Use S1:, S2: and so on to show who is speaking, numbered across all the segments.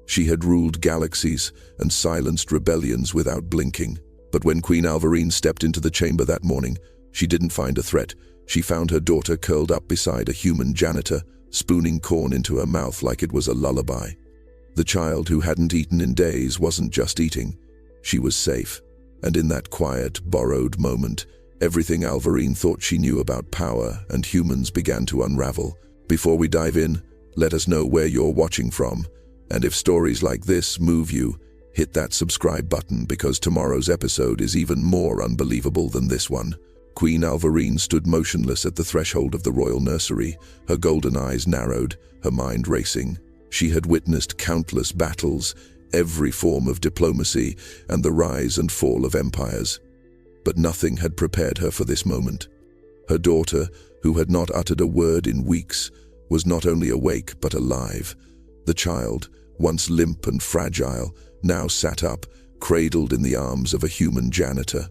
S1: She had ruled galaxies and silenced rebellions without blinking. But when Queen Alvarine stepped into the chamber that morning, she didn't find a threat. She found her daughter curled up beside a human janitor, spooning corn into her mouth like it was a lullaby. The child who hadn't eaten in days wasn't just eating. She was safe. And in that quiet, borrowed moment, everything Alvarine thought she knew about power and humans began to unravel. Before we dive in, let us know where you're watching from. And if stories like this move you, hit that subscribe button because tomorrow's episode is even more unbelievable than this one. Queen Alvarine stood motionless at the threshold of the royal nursery, her golden eyes narrowed, her mind racing. She had witnessed countless battles, every form of diplomacy, and the rise and fall of empires. But nothing had prepared her for this moment. Her daughter, who had not uttered a word in weeks, was not only awake but alive. The child, once limp and fragile, now sat up, cradled in the arms of a human janitor.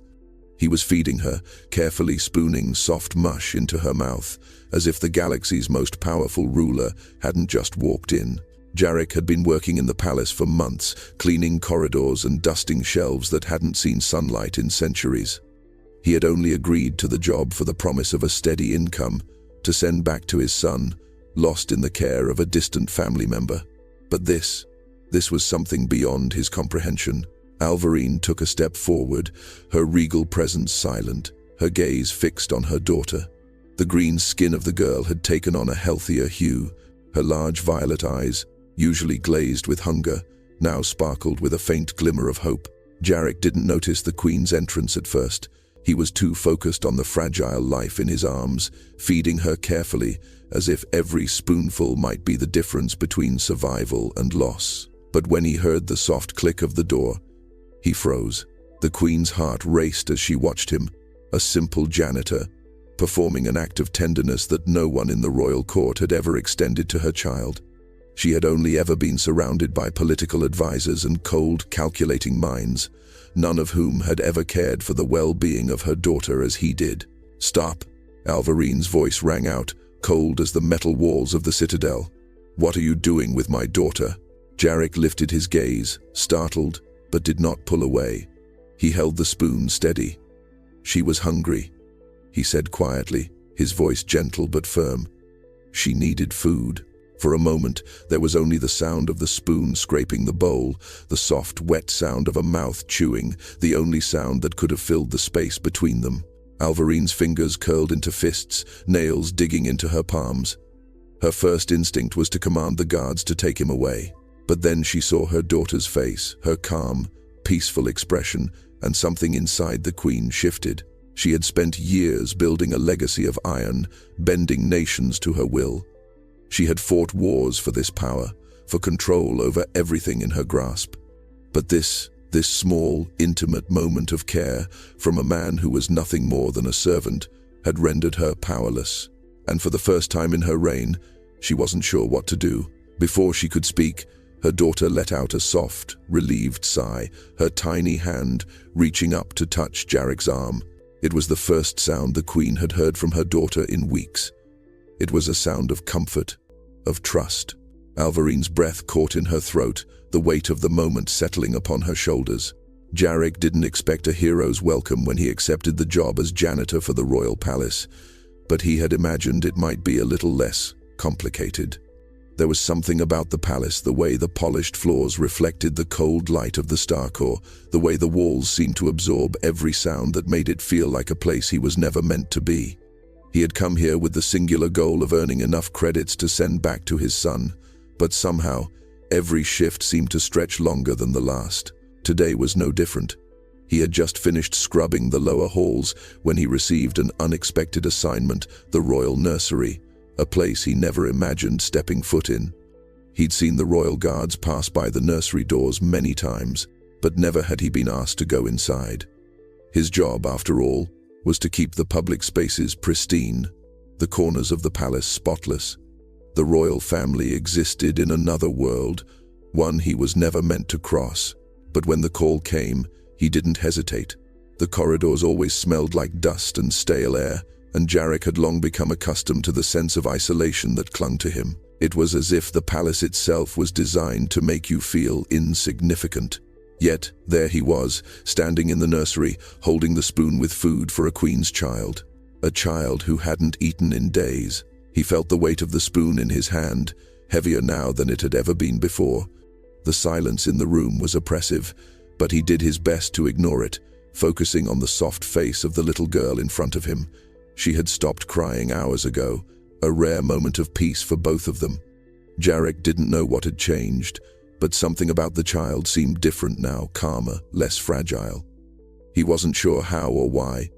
S1: He was feeding her, carefully spooning soft mush into her mouth, as if the galaxy's most powerful ruler hadn't just walked in. Jarek had been working in the palace for months, cleaning corridors and dusting shelves that hadn't seen sunlight in centuries. He had only agreed to the job for the promise of a steady income, to send back to his son, lost in the care of a distant family member. But this was something beyond his comprehension. Alvarine took a step forward, her regal presence silent, her gaze fixed on her daughter. The green skin of the girl had taken on a healthier hue. Her large violet eyes, usually glazed with hunger, now sparkled with a faint glimmer of hope. Jarek didn't notice the queen's entrance at first. He was too focused on the fragile life in his arms, feeding her carefully, as if every spoonful might be the difference between survival and loss. But when he heard the soft click of the door, he froze. The queen's heart raced as she watched him, a simple janitor, performing an act of tenderness that no one in the royal court had ever extended to her child. She had only ever been surrounded by political advisors and cold, calculating minds, none of whom had ever cared for the well-being of her daughter as he did. "Stop!" Alvarine's voice rang out, cold as the metal walls of the citadel. "What are you doing with my daughter?" Jarek lifted his gaze, startled, but did not pull away. He held the spoon steady. "She was hungry," he said quietly, his voice gentle but firm. "She needed food." For a moment, there was only the sound of the spoon scraping the bowl, the soft, wet sound of a mouth chewing, the only sound that could have filled the space between them. Alvarine's fingers curled into fists, nails digging into her palms. Her first instinct was to command the guards to take him away. But then she saw her daughter's face, her calm, peaceful expression, and something inside the queen shifted. She had spent years building a legacy of iron, bending nations to her will. She had fought wars for this power, for control over everything in her grasp. But this small, intimate moment of care from a man who was nothing more than a servant had rendered her powerless. And for the first time in her reign, she wasn't sure what to do. Before she could speak, her daughter let out a soft, relieved sigh, her tiny hand reaching up to touch Jarek's arm. It was the first sound the queen had heard from her daughter in weeks. It was a sound of comfort, of trust. Alvarine's breath caught in her throat, the weight of the moment settling upon her shoulders. Jarek didn't expect a hero's welcome when he accepted the job as janitor for the royal palace, but he had imagined it might be a little less complicated. There was something about the palace, the way the polished floors reflected the cold light of the star core, the way the walls seemed to absorb every sound that made it feel like a place he was never meant to be. He had come here with the singular goal of earning enough credits to send back to his son, but somehow, every shift seemed to stretch longer than the last. Today was no different. He had just finished scrubbing the lower halls when he received an unexpected assignment, the royal nursery, a place he never imagined stepping foot in. He'd seen the royal guards pass by the nursery doors many times, but never had he been asked to go inside. His job, after all, was to keep the public spaces pristine, the corners of the palace spotless. The royal family existed in another world, one he was never meant to cross. But when the call came, he didn't hesitate. The corridors always smelled like dust and stale air, and Jarek had long become accustomed to the sense of isolation that clung to him. It was as if the palace itself was designed to make you feel insignificant. Yet, there he was, standing in the nursery, holding the spoon with food for a queen's child. A child who hadn't eaten in days. He felt the weight of the spoon in his hand, heavier now than it had ever been before. The silence in the room was oppressive, but he did his best to ignore it, focusing on the soft face of the little girl in front of him. She had stopped crying hours ago, a rare moment of peace for both of them. Jarek didn't know what had changed, but something about the child seemed different now, calmer, less fragile. He wasn't sure how or why,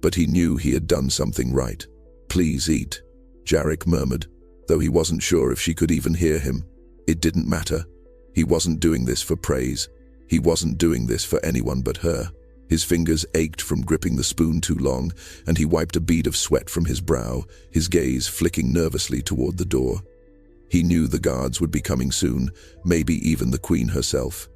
S1: but he knew he had done something right. "Please eat," Jarek murmured, though he wasn't sure if she could even hear him. It didn't matter. He wasn't doing this for praise. He wasn't doing this for anyone but her. His fingers ached from gripping the spoon too long, and he wiped a bead of sweat from his brow, his gaze flicking nervously toward the door. He knew the guards would be coming soon, maybe even the queen herself.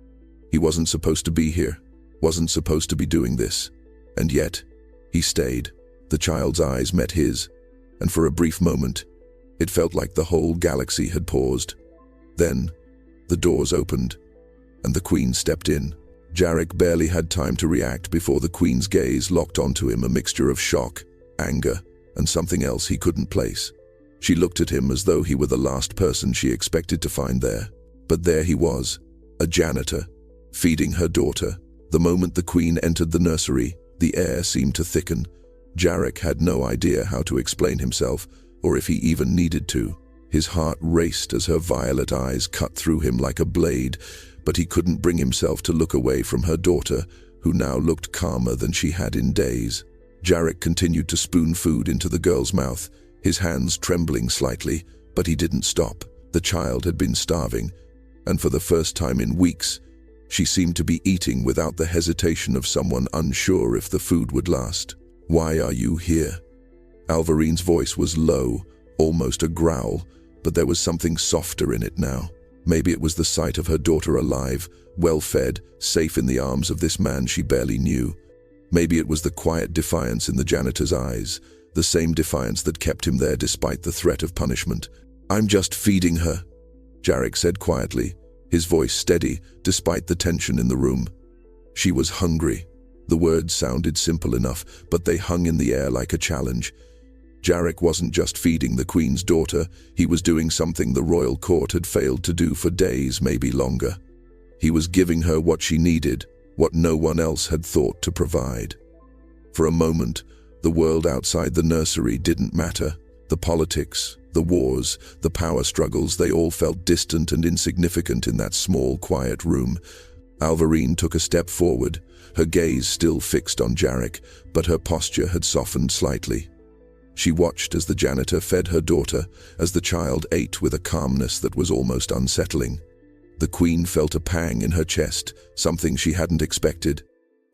S1: He wasn't supposed to be here, wasn't supposed to be doing this. And yet, he stayed. The child's eyes met his, and for a brief moment, it felt like the whole galaxy had paused. Then, the doors opened, and the queen stepped in. Jarek barely had time to react before the queen's gaze locked onto him, a mixture of shock, anger, and something else he couldn't place. She looked at him as though he were the last person she expected to find there. But there he was, a janitor, feeding her daughter. The moment the queen entered the nursery, the air seemed to thicken. Jarek had no idea how to explain himself, or if he even needed to. His heart raced as her violet eyes cut through him like a blade, but he couldn't bring himself to look away from her daughter, who now looked calmer than she had in days. Jarek continued to spoon food into the girl's mouth, his hands trembling slightly, but he didn't stop. The child had been starving, and for the first time in weeks, she seemed to be eating without the hesitation of someone unsure if the food would last. "Why are you here?" Alvarine's voice was low, almost a growl, but there was something softer in it now. Maybe it was the sight of her daughter alive, well-fed, safe in the arms of this man she barely knew. Maybe it was the quiet defiance in the janitor's eyes, the same defiance that kept him there despite the threat of punishment. "I'm just feeding her," Jarek said quietly, his voice steady despite the tension in the room. She was hungry. The words sounded simple enough, but they hung in the air like a challenge. Jarek wasn't just feeding the queen's daughter, he was doing something the royal court had failed to do for days, maybe longer. He was giving her what she needed, what no one else had thought to provide. For a moment, the world outside the nursery didn't matter. The politics, the wars, the power struggles, they all felt distant and insignificant in that small, quiet room. Alvarine took a step forward, her gaze still fixed on Jarek, but her posture had softened slightly. She watched as the janitor fed her daughter, as the child ate with a calmness that was almost unsettling. The queen felt a pang in her chest, something she hadn't expected.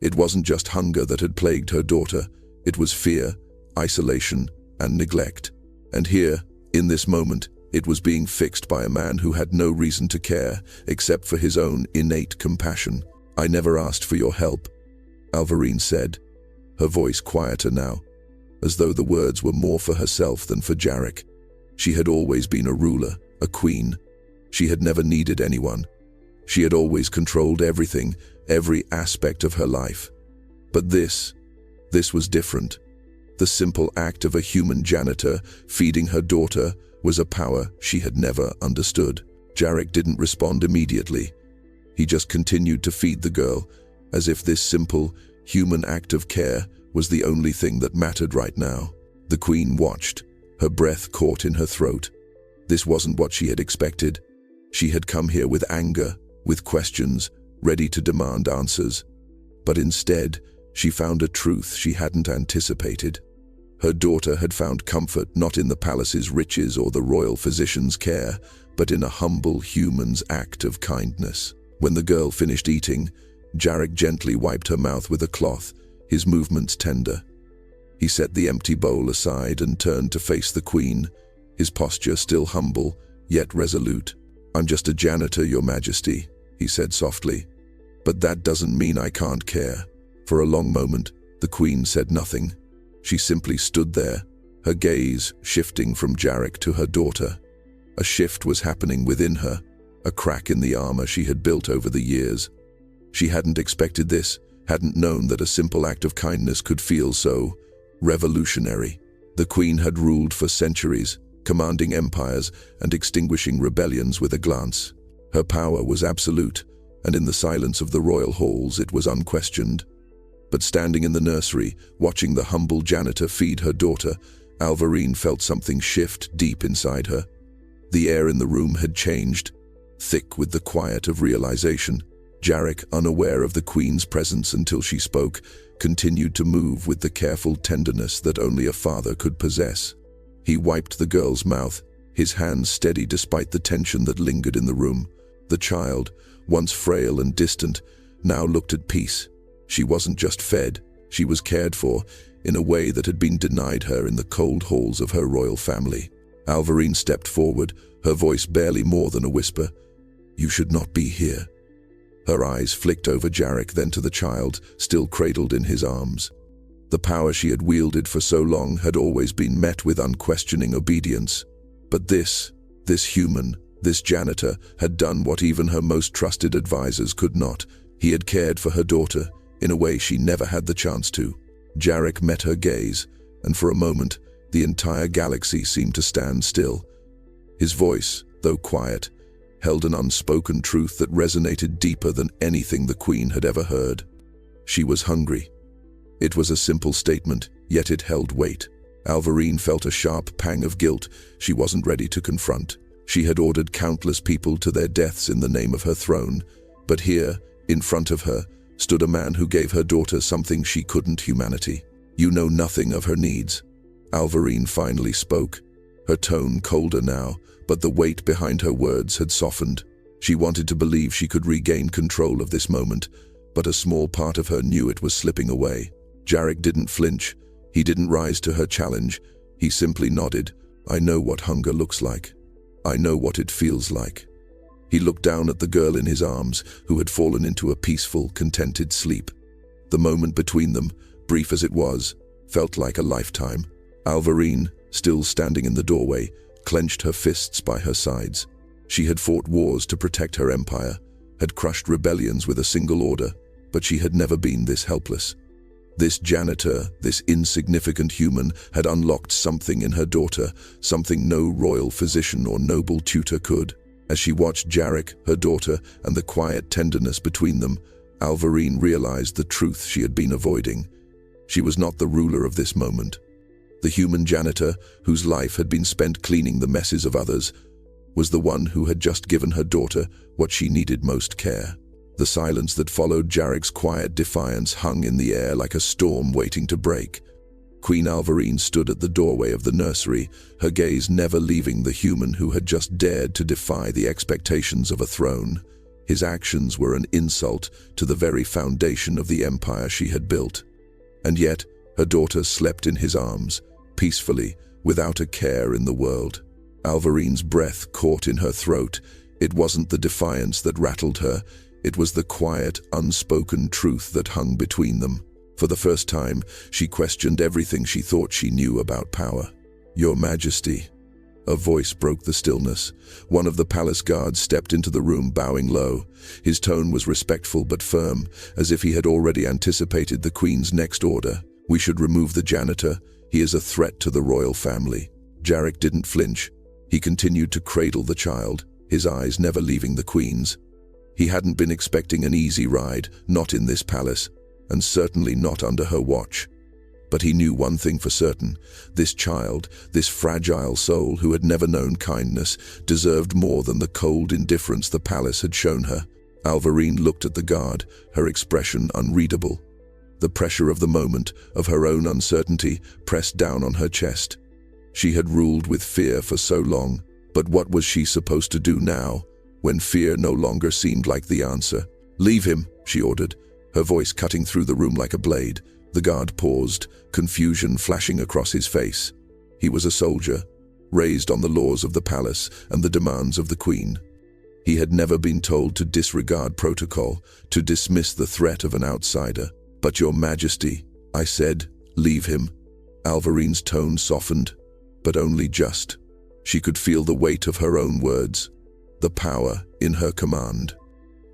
S1: It wasn't just hunger that had plagued her daughter, it was fear, isolation, and neglect. And here, in this moment, it was being fixed by a man who had no reason to care, except for his own innate compassion. "I never asked for your help," Alvarine said, her voice quieter now, as though the words were more for herself than for Jarek. She had always been a ruler, a queen. She had never needed anyone. She had always controlled everything, every aspect of her life. But this was different. The simple act of a human janitor feeding her daughter was a power she had never understood. Jarek didn't respond immediately. He just continued to feed the girl, as if this simple, human act of care was the only thing that mattered right now. The queen watched, her breath caught in her throat. This wasn't what she had expected. She had come here with anger, with questions, ready to demand answers. But instead, she found a truth she hadn't anticipated. Her daughter had found comfort not in the palace's riches or the royal physician's care, but in a humble human's act of kindness. When the girl finished eating, Jarek gently wiped her mouth with a cloth, his movements tender. He set the empty bowl aside and turned to face the queen, his posture still humble, yet resolute. "I'm just a janitor, Your Majesty," he said softly. "But that doesn't mean I can't care." For a long moment, the queen said nothing. She simply stood there, her gaze shifting from Jarek to her daughter. A shift was happening within her, a crack in the armor she had built over the years. She hadn't expected this, hadn't known that a simple act of kindness could feel so revolutionary. The Queen had ruled for centuries, commanding empires and extinguishing rebellions with a glance. Her power was absolute, and in the silence of the royal halls it was unquestioned. But standing in the nursery, watching the humble janitor feed her daughter, Alvarine felt something shift deep inside her. The air in the room had changed, thick with the quiet of realization. Jarek, unaware of the Queen's presence until she spoke, continued to move with the careful tenderness that only a father could possess. He wiped the girl's mouth, his hands steady despite the tension that lingered in the room. The child, once frail and distant, now looked at peace. She wasn't just fed, she was cared for, in a way that had been denied her in the cold halls of her royal family. Alvarine stepped forward, her voice barely more than a whisper. "You should not be here." Her eyes flicked over Jarek, then to the child, still cradled in his arms. The power she had wielded for so long had always been met with unquestioning obedience. But this human, this janitor, had done what even her most trusted advisors could not. He had cared for her daughter in a way she never had the chance to. Jarek met her gaze, and for a moment, the entire galaxy seemed to stand still. His voice, though quiet, held an unspoken truth that resonated deeper than anything the Queen had ever heard. She was hungry. It was a simple statement, yet it held weight. Alvarine felt a sharp pang of guilt she wasn't ready to confront. She had ordered countless people to their deaths in the name of her throne, but here, in front of her, stood a man who gave her daughter something she couldn't: humanity. "You know nothing of her needs." Alvarine finally spoke, her tone colder now, but the weight behind her words had softened. She wanted to believe she could regain control of this moment, but a small part of her knew it was slipping away. Jarek didn't flinch. He didn't rise to her challenge. He simply nodded. "I know what hunger looks like. I know what it feels like." He looked down at the girl in his arms, who had fallen into a peaceful, contented sleep. The moment between them, brief as it was, felt like a lifetime. Alvarine, still standing in the doorway, clenched her fists by her sides. She had fought wars to protect her empire, had crushed rebellions with a single order, but she had never been this helpless. This janitor, this insignificant human, had unlocked something in her daughter, something no royal physician or noble tutor could. As she watched Jarek, her daughter, and the quiet tenderness between them, Alvarine realized the truth she had been avoiding. She was not the ruler of this moment. The human janitor, whose life had been spent cleaning the messes of others, was the one who had just given her daughter what she needed most: care. The silence that followed Jarek's quiet defiance hung in the air like a storm waiting to break. Queen Alvarine stood at the doorway of the nursery, her gaze never leaving the human who had just dared to defy the expectations of a throne. His actions were an insult to the very foundation of the empire she had built. And yet, her daughter slept in his arms, peacefully, without a care in the world. Alvarine's breath caught in her throat. It wasn't the defiance that rattled her. It was the quiet, unspoken truth that hung between them. For the first time, she questioned everything she thought she knew about power. "Your Majesty." A voice broke the stillness. One of the palace guards stepped into the room, bowing low. His tone was respectful but firm, as if he had already anticipated the Queen's next order. "We should remove the janitor. He is a threat to the royal family." Jarek didn't flinch. He continued to cradle the child, his eyes never leaving the Queen's. He hadn't been expecting an easy ride, not in this palace, and certainly not under her watch. But he knew one thing for certain: this child, this fragile soul who had never known kindness, deserved more than the cold indifference the palace had shown her. Alvarine looked at the guard, her expression unreadable. The pressure of the moment, of her own uncertainty, pressed down on her chest. She had ruled with fear for so long, but what was she supposed to do now, when fear no longer seemed like the answer? "Leave him," she ordered, her voice cutting through the room like a blade. The guard paused, confusion flashing across his face. He was a soldier, raised on the laws of the palace and the demands of the Queen. He had never been told to disregard protocol, to dismiss the threat of an outsider. "But Your Majesty," I said, "leave him." Alvarine's tone softened, but only just. She could feel the weight of her own words, the power in her command.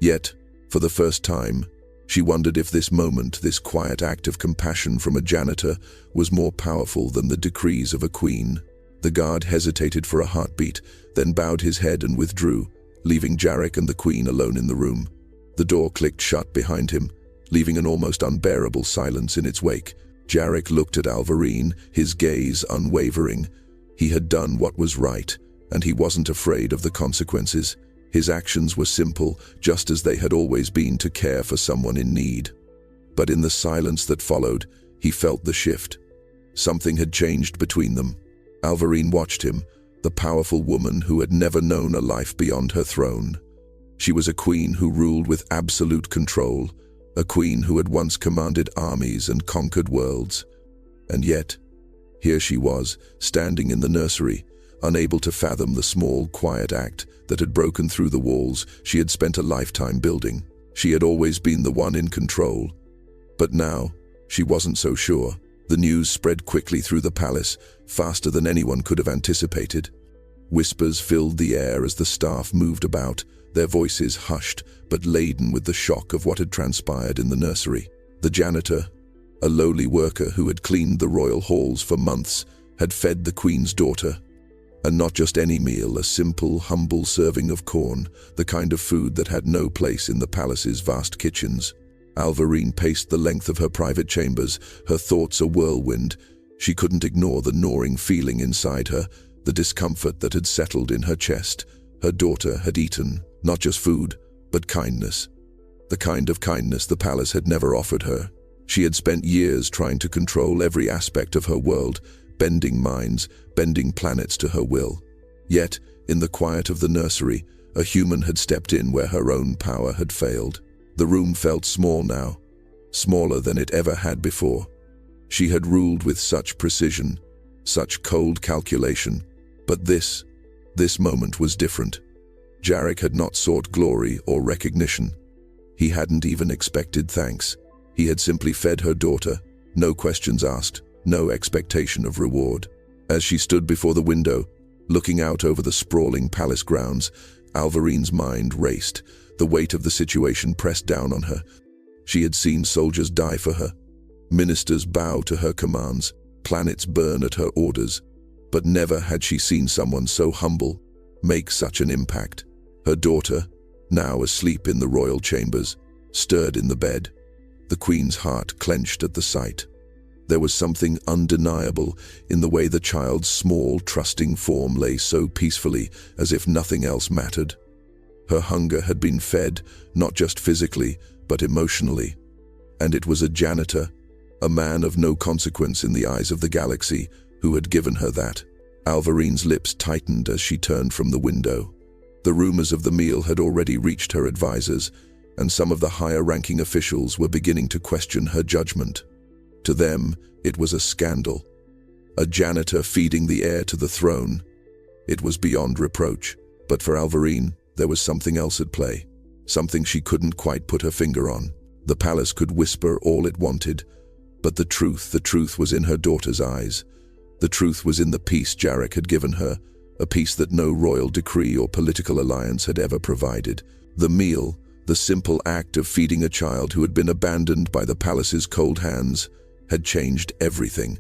S1: Yet, for the first time, she wondered if this moment, this quiet act of compassion from a janitor, was more powerful than the decrees of a queen. The guard hesitated for a heartbeat, then bowed his head and withdrew, leaving Jarek and the queen alone in the room. The door clicked shut behind him, leaving an almost unbearable silence in its wake. Jarek looked at Alvarine, his gaze unwavering. He had done what was right, and he wasn't afraid of the consequences. His actions were simple, just as they had always been, to care for someone in need. But in the silence that followed, he felt the shift. Something had changed between them. Alvarine watched him, the powerful woman who had never known a life beyond her throne. She was a queen who ruled with absolute control, a queen who had once commanded armies and conquered worlds. And yet, here she was, standing in the nursery, unable to fathom the small, quiet act that had broken through the walls she had spent a lifetime building. She had always been the one in control. But now, she wasn't so sure. The news spread quickly through the palace, faster than anyone could have anticipated. Whispers filled the air as the staff moved about, their voices hushed but laden with the shock of what had transpired in the nursery. The janitor, a lowly worker who had cleaned the royal halls for months, had fed the queen's daughter. And not just any meal, a simple, humble serving of corn, the kind of food that had no place in the palace's vast kitchens. Alvarine paced the length of her private chambers, her thoughts a whirlwind. She couldn't ignore the gnawing feeling inside her, the discomfort that had settled in her chest. Her daughter had eaten, not just food, but kindness. The kind of kindness the palace had never offered her. She had spent years trying to control every aspect of her world, bending minds, bending planets to her will. Yet, in the quiet of the nursery, a human had stepped in where her own power had failed. The room felt small now, smaller than it ever had before. She had ruled with such precision, such cold calculation. But this moment was different. Jarek had not sought glory or recognition. He hadn't even expected thanks. He had simply fed her daughter, no questions asked, no expectation of reward. As she stood before the window, looking out over the sprawling palace grounds, Alvarine's mind raced. The weight of the situation pressed down on her. She had seen soldiers die for her, ministers bow to her commands, planets burn at her orders, but never had she seen someone so humble make such an impact. Her daughter, now asleep in the royal chambers, stirred in the bed. The queen's heart clenched at the sight. There was something undeniable in the way the child's small, trusting form lay so peacefully, as if nothing else mattered. Her hunger had been fed, not just physically, but emotionally. And it was a janitor, a man of no consequence in the eyes of the galaxy, who had given her that. Alvarine's lips tightened as she turned from the window. The rumors of the meal had already reached her advisors, and some of the higher-ranking officials were beginning to question her judgment. To them, it was a scandal. A janitor feeding the heir to the throne. It was beyond reproach. But for Alvarine, there was something else at play. Something she couldn't quite put her finger on. The palace could whisper all it wanted, but the truth was in her daughter's eyes. The truth was in the peace Jarek had given her, a peace that no royal decree or political alliance had ever provided. The meal, the simple act of feeding a child who had been abandoned by the palace's cold hands, had changed everything.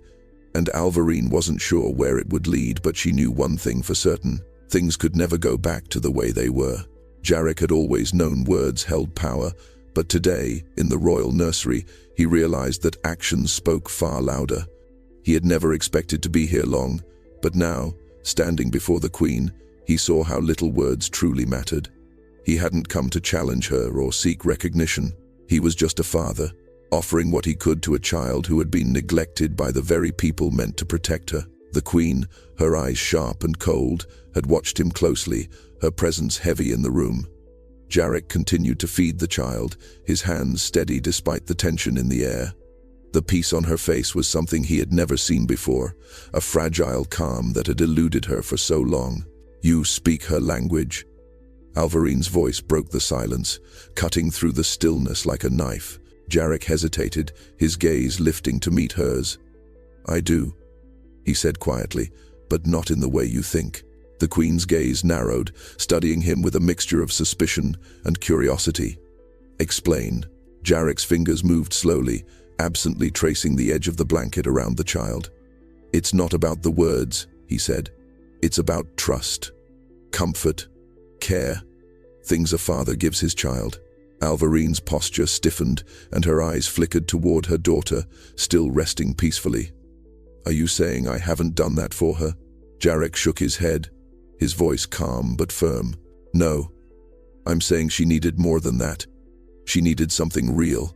S1: And Alvarine wasn't sure where it would lead, but she knew one thing for certain. Things could never go back to the way they were. Jarek had always known words held power, but today, in the royal nursery, he realized that actions spoke far louder. He had never expected to be here long, but now, standing before the queen, he saw how little words truly mattered. He hadn't come to challenge her or seek recognition. He was just a father, offering what he could to a child who had been neglected by the very people meant to protect her. The queen, her eyes sharp and cold, had watched him closely, her presence heavy in the room. Jarek continued to feed the child, his hands steady despite the tension in the air. The peace on her face was something he had never seen before, a fragile calm that had eluded her for so long. "You speak her language?" Alvarine's voice broke the silence, cutting through the stillness like a knife. Jarek hesitated, his gaze lifting to meet hers. "I do," he said quietly, "but not in the way you think." The Queen's gaze narrowed, studying him with a mixture of suspicion and curiosity. "Explain." Jarek's fingers moved slowly, absently tracing the edge of the blanket around the child. "It's not about the words," he said. "It's about trust, comfort, care. Things a father gives his child." Alvarine's posture stiffened, and her eyes flickered toward her daughter, still resting peacefully. "Are you saying I haven't done that for her?" Jarek shook his head, his voice calm but firm. "No. I'm saying she needed more than that. She needed something real,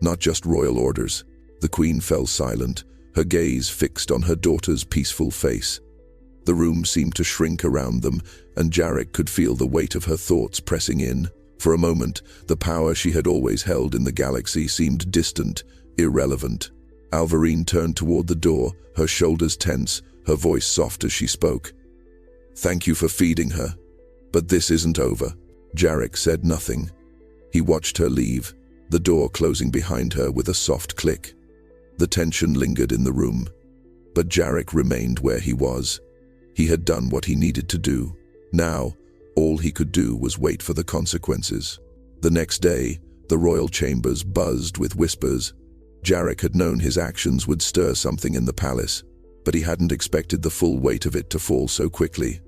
S1: not just royal orders." The Queen fell silent, her gaze fixed on her daughter's peaceful face. The room seemed to shrink around them, and Jarek could feel the weight of her thoughts pressing in. For a moment, the power she had always held in the galaxy seemed distant, irrelevant. Alvarine turned toward the door, her shoulders tense, her voice soft as she spoke. "Thank you for feeding her, but this isn't over." Jarek said nothing. He watched her leave, the door closing behind her with a soft click. The tension lingered in the room, but Jarek remained where he was. He had done what he needed to do. Now, all he could do was wait for the consequences. The next day, the royal chambers buzzed with whispers. Jarek had known his actions would stir something in the palace, but he hadn't expected the full weight of it to fall so quickly.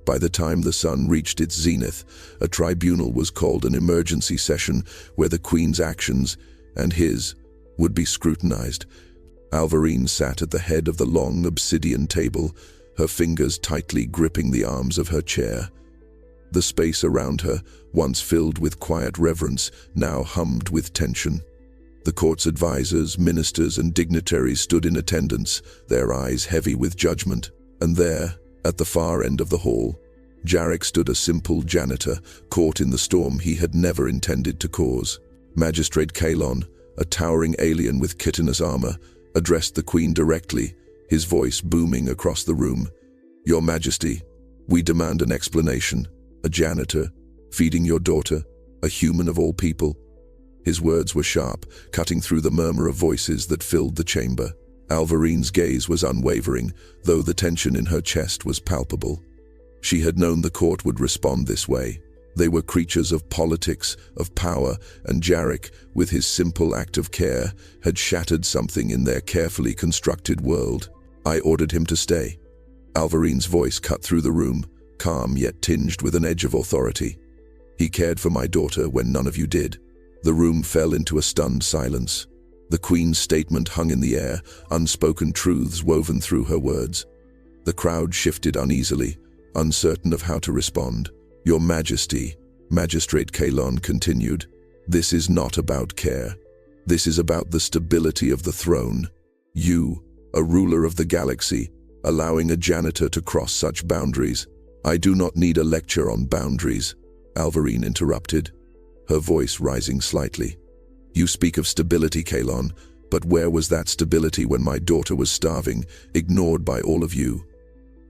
S1: By the time the sun reached its zenith, a tribunal was called an emergency session where the Queen's actions, and his, would be scrutinized. Alvarine sat at the head of the long obsidian table, her fingers tightly gripping the arms of her chair. The space around her, once filled with quiet reverence, now hummed with tension. The court's advisors, ministers, and dignitaries stood in attendance, their eyes heavy with judgment. And there, at the far end of the hall, Jarek stood, a simple janitor, caught in the storm he had never intended to cause. Magistrate Kalon, a towering alien with chitinous armor, addressed the Queen directly, his voice booming across the room. "Your Majesty, we demand an explanation. A janitor, feeding your daughter, a human of all people." His words were sharp, cutting through the murmur of voices that filled the chamber. Alvarine's gaze was unwavering, though the tension in her chest was palpable. She had known the court would respond this way. They were creatures of politics, of power, and Jarek, with his simple act of care, had shattered something in their carefully constructed world. "I ordered him to stay." Alvarine's voice cut through the room, calm yet tinged with an edge of authority. "He cared for my daughter when none of you did." The room fell into a stunned silence. The Queen's statement hung in the air, unspoken truths woven through her words. The crowd shifted uneasily, uncertain of how to respond. "Your Majesty," Magistrate Kalon continued, "this is not about care. This is about the stability of the throne. You, a ruler of the galaxy, allowing a janitor to cross such boundaries. I do not need a lecture on boundaries," Alvarine interrupted, her voice rising slightly. "You speak of stability, Kalon, but where was that stability when my daughter was starving, ignored by all of you?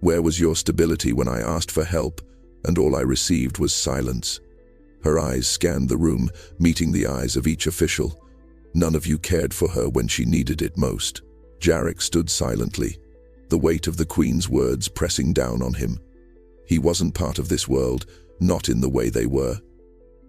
S1: Where was your stability when I asked for help, and all I received was silence?" Her eyes scanned the room, meeting the eyes of each official. "None of you cared for her when she needed it most." Jarek stood silently, the weight of the Queen's words pressing down on him. He wasn't part of this world, not in the way they were.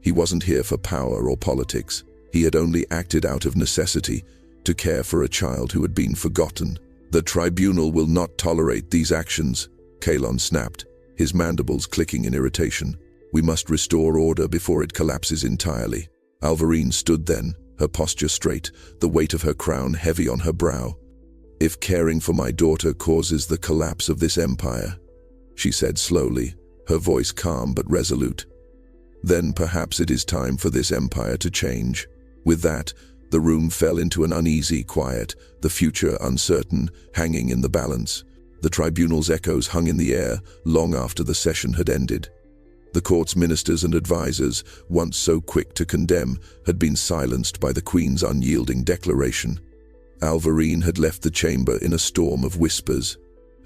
S1: He wasn't here for power or politics. He had only acted out of necessity, to care for a child who had been forgotten. "The tribunal will not tolerate these actions," Kalon snapped, his mandibles clicking in irritation. "We must restore order before it collapses entirely." Alvarine stood then, her posture straight, the weight of her crown heavy on her brow. "If caring for my daughter causes the collapse of this empire," she said slowly, her voice calm but resolute, "then perhaps it is time for this empire to change." With that, the room fell into an uneasy quiet, the future uncertain, hanging in the balance. The tribunal's echoes hung in the air long after the session had ended. The court's ministers and advisors, once so quick to condemn, had been silenced by the Queen's unyielding declaration. Alvarine had left the chamber in a storm of whispers,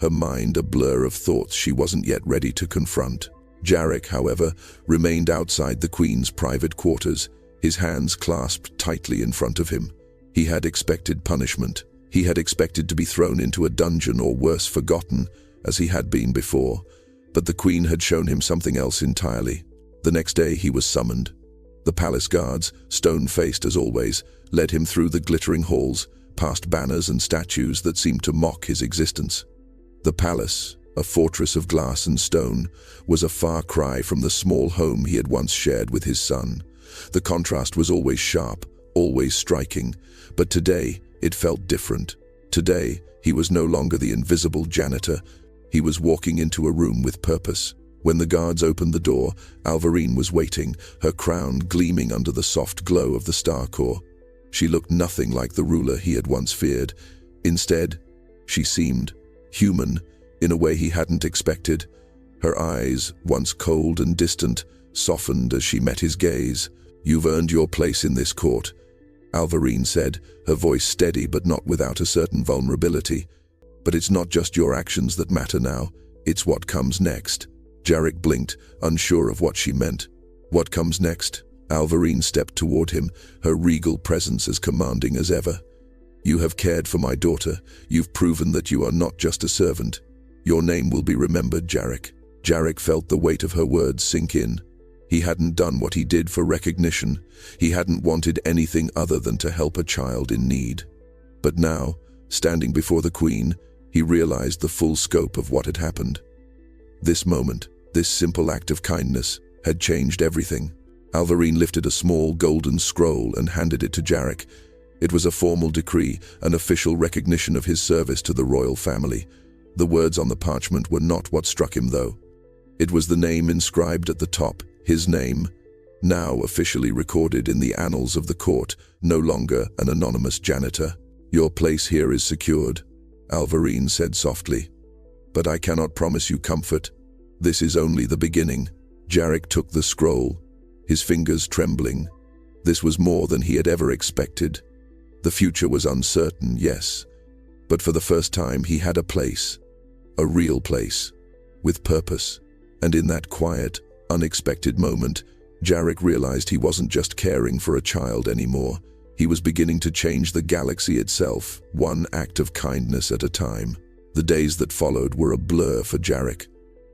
S1: her mind a blur of thoughts she wasn't yet ready to confront. Jarek, however, remained outside the Queen's private quarters, his hands clasped tightly in front of him. He had expected punishment. He had expected to be thrown into a dungeon or worse, forgotten, as he had been before. But the queen had shown him something else entirely. The next day he was summoned. The palace guards, stone-faced as always, led him through the glittering halls, past banners and statues that seemed to mock his existence. The palace, a fortress of glass and stone, was a far cry from the small home he had once shared with his son. The contrast was always sharp, always striking, but today it felt different. Today, he was no longer the invisible janitor. He was walking into a room with purpose. When the guards opened the door, Alvarine was waiting, her crown gleaming under the soft glow of the star core. She looked nothing like the ruler he had once feared. Instead, she seemed human in a way he hadn't expected. Her eyes, once cold and distant, softened as she met his gaze. "You've earned your place in this court," Alvarine said, her voice steady but not without a certain vulnerability. "But it's not just your actions that matter now, it's what comes next." Jarek blinked, unsure of what she meant. "What comes next?" Alvarine stepped toward him, her regal presence as commanding as ever. "You have cared for my daughter. You've proven that you are not just a servant. Your name will be remembered, Jarek." Jarek felt the weight of her words sink in. He hadn't done what he did for recognition. He hadn't wanted anything other than to help a child in need. But now, standing before the queen, he realized the full scope of what had happened. This moment, this simple act of kindness, had changed everything. Alvarine lifted a small golden scroll and handed it to Jarek. It was a formal decree, an official recognition of his service to the royal family. The words on the parchment were not what struck him, though. It was the name inscribed at the top, his name, now officially recorded in the annals of the court, no longer an anonymous janitor. "Your place here is secured," Alvarine said softly. "But I cannot promise you comfort. This is only the beginning." Jarek took the scroll, his fingers trembling. This was more than he had ever expected. The future was uncertain, yes, but for the first time he had a place, a real place, with purpose. And in that quiet, unexpected moment, Jarek realized he wasn't just caring for a child anymore. He was beginning to change the galaxy itself, one act of kindness at a time. The days that followed were a blur for Jarek.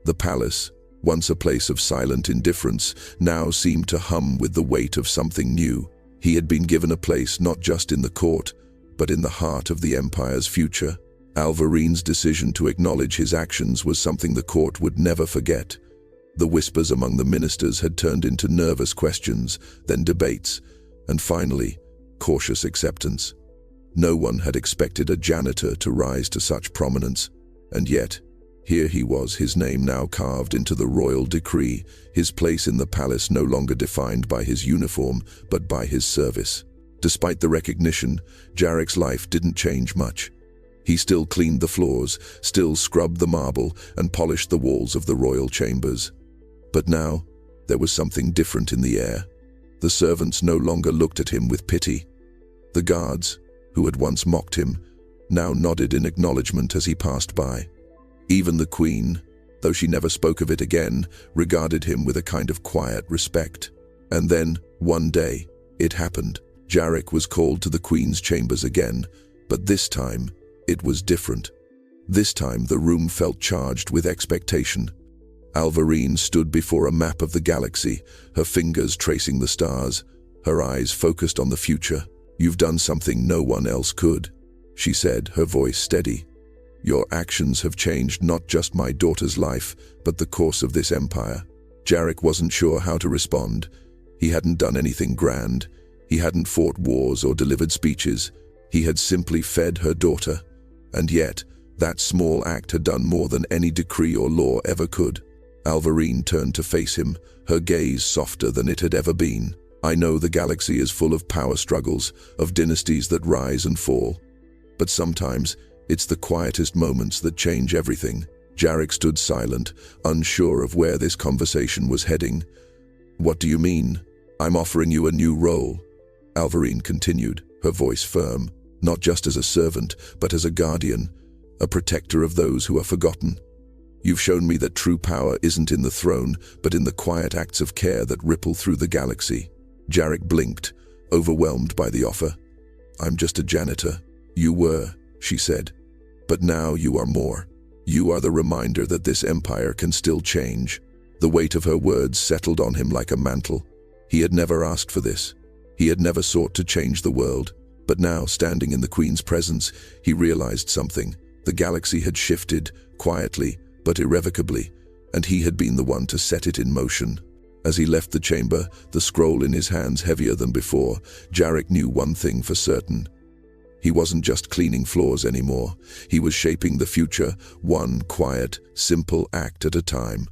S1: The palace, once a place of silent indifference, now seemed to hum with the weight of something new. He had been given a place not just in the court, but in the heart of the Empire's future. Alvarine's decision to acknowledge his actions was something the court would never forget. The whispers among the ministers had turned into nervous questions, then debates, and finally, cautious acceptance. No one had expected a janitor to rise to such prominence, and yet, here he was, his name now carved into the royal decree, his place in the palace no longer defined by his uniform, but by his service. Despite the recognition, Jarek's life didn't change much. He still cleaned the floors, still scrubbed the marble, and polished the walls of the royal chambers. But now, there was something different in the air. The servants no longer looked at him with pity. The guards, who had once mocked him, now nodded in acknowledgement as he passed by. Even the queen, though she never spoke of it again, regarded him with a kind of quiet respect. And then, one day, it happened. Jarek was called to the queen's chambers again, but this time, it was different. This time, the room felt charged with expectation. Alvarine stood before a map of the galaxy, her fingers tracing the stars, her eyes focused on the future. "You've done something no one else could," she said, her voice steady. "Your actions have changed not just my daughter's life, but the course of this empire." Jarek wasn't sure how to respond. He hadn't done anything grand. He hadn't fought wars or delivered speeches. He had simply fed her daughter. And yet, that small act had done more than any decree or law ever could. Alvarine turned to face him, her gaze softer than it had ever been. "I know the galaxy is full of power struggles, of dynasties that rise and fall. But sometimes, it's the quietest moments that change everything." Jarek stood silent, unsure of where this conversation was heading. "What do you mean?" "I'm offering you a new role," Alvarine continued, her voice firm. "Not just as a servant, but as a guardian, a protector of those who are forgotten. You've shown me that true power isn't in the throne, but in the quiet acts of care that ripple through the galaxy." Jarek blinked, overwhelmed by the offer. "I'm just a janitor." "You were," she said. "But now you are more." You are the reminder that this empire can still change." The weight of her words settled on him like a mantle. He had never asked for this. He had never sought to change the world. But now, standing in the Queen's presence, he realized something. The galaxy had shifted, quietly, but irrevocably, and he had been the one to set it in motion. As he left the chamber, the scroll in his hands heavier than before, Jarek knew one thing for certain. He wasn't just cleaning floors anymore. He was shaping the future, one quiet, simple act at a time.